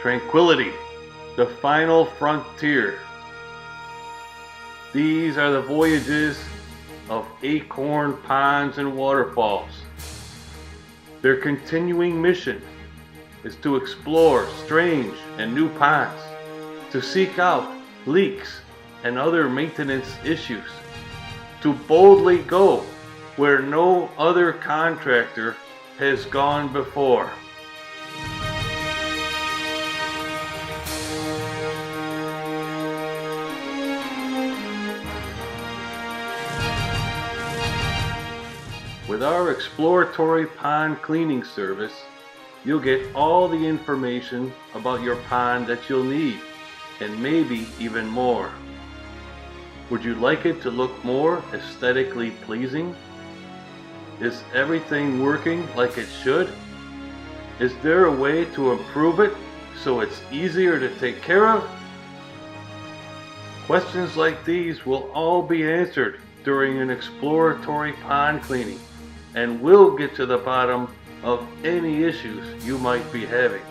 tranquility, the final frontier. These are the voyages of acorn ponds and waterfalls. Their continuing mission is to explore strange and new ponds, to seek out leaks and other maintenance issues, to boldly go where no other contractor has gone before. With our exploratory pond cleaning service, you'll get all the information about your pond that you'll need, and maybe even more. Would you like it to look more aesthetically pleasing? Is everything working like it should? Is there a way to improve it so it's easier to take care of? Questions like these will all be answered during an exploratory pond cleaning, and we'll get to the bottom of any issues you might be having.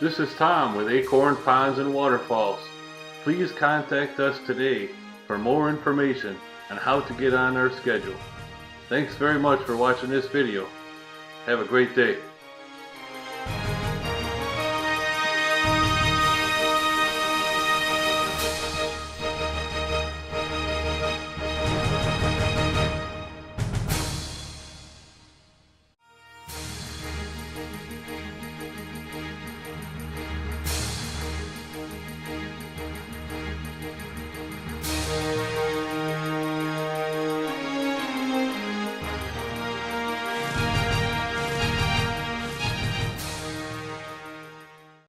This is Tom with Acorn Ponds and Waterfalls. Please contact us today for more information on how to get on our schedule. Thanks very much for watching this video. Have a great day.